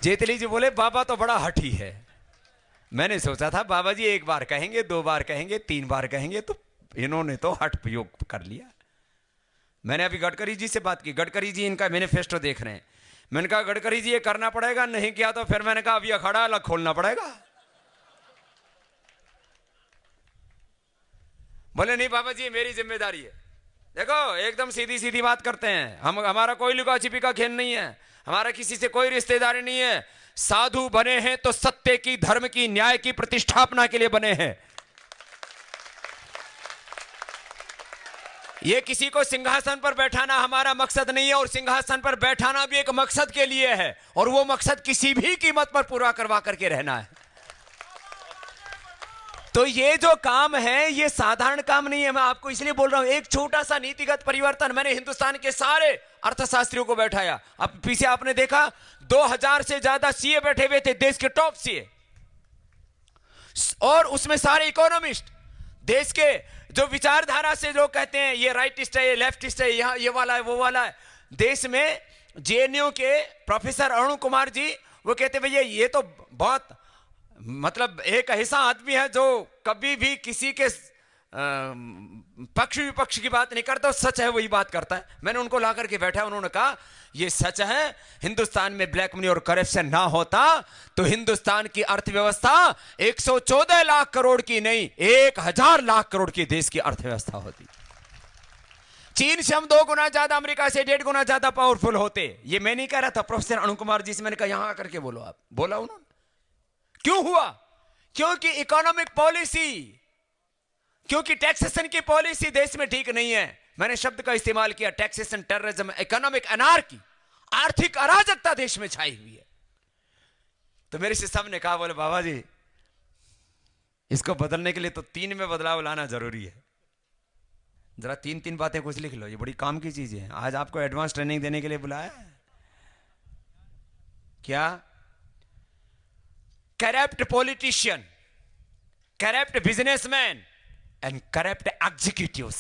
जेतली जी बोले बाबा तो बड़ा हठी है। मैंने सोचा था बाबा जी एक बार कहेंगे, 2 बार कहेंगे, 3 बार कहेंगे, तो इन्होंने तो हठ प्रयोग कर लिया। मैंने अभी गडकरी जी से बात की, गडकरी जी इनका मैनिफेस्टो देख रहे हैं। मैंने कहा गडकरी जी ये करना पड़ेगा, नहीं किया तो फिर मैंने कहा अब ये अखाड़ा अलग खोलना पड़ेगा। बोले नहीं बाबा जी मेरी जिम्मेदारी है। देखो एकदम सीधी सीधी बात करते हैं हम, हमारा कोई लुका छिपी का खेल नहीं है, हमारा किसी से कोई रिश्तेदारी नहीं है। साधु बने हैं तो सत्य की, धर्म की, न्याय की प्रतिष्ठापना के लिए बने हैं। ये किसी को सिंहासन पर बैठाना हमारा मकसद नहीं है, और सिंहासन पर बैठाना भी एक मकसद के लिए है, और वो मकसद किसी भी कीमत पर पूरा करवा करके रहना है। तो ये जो काम है ये साधारण काम नहीं है। मैं आपको इसलिए बोल रहा हूं, एक छोटा सा नीतिगत परिवर्तन। मैंने हिंदुस्तान के सारे अर्थशास्त्रियों को बैठाया। अब पीछे आपने देखा 2000 से ज्यादा सीए बैठे हुए थे, देश के टॉप सीए, और उसमें सारे इकोनॉमिस्ट, देश के जो विचारधारा से लोग कहते हैं ये राइटिस्ट है, ये लेफ्टिस्ट है, यहां ये वाला है, वो वाला है। देश में जेएनयू के प्रोफेसर अरुण कुमार जी वो कहते भैया ये तो बहुत मतलब एक ऐसा आदमी है जो कभी भी किसी के पक्ष विपक्ष की बात नहीं करता, सच है वही बात करता है। मैंने उनको ला करके बैठा, उन्होंने कहा ये सच है, हिंदुस्तान में ब्लैक मनी और करप्शन ना होता तो हिंदुस्तान की अर्थव्यवस्था 114 लाख करोड़ की नहीं 1000 लाख करोड़ की देश की अर्थव्यवस्था होती। चीन से हम 2 गुना ज्यादा, अमेरिका से 1.5 गुना ज्यादा पावरफुल होते। ये मैं नहीं कह रहा था, प्रोफेसर अरुण कुमार जी से मैंने कहा यहां आकर के बोलो आप। बोला उन्होंने। क्यों हुआ? क्योंकि इकोनॉमिक पॉलिसी, क्योंकि टैक्सेशन की पॉलिसी देश में ठीक नहीं है। मैंने शब्द का इस्तेमाल किया, टैक्सेशन, टेररिज्म, इकोनॉमिक अनार्की, आर्थिक अराजकता देश में छाई हुई है। तो मेरे से सबने कहा बोले बाबा जी इसको बदलने के लिए तो 3 में बदलाव लाना जरूरी है। जरा 3 बातें कुछ लिख लो, ये बड़ी काम की चीजें हैं। आज आपको एडवांस ट्रेनिंग देने के लिए बुलाया है। क्या? Corrupt politician, corrupt businessman and corrupt executives.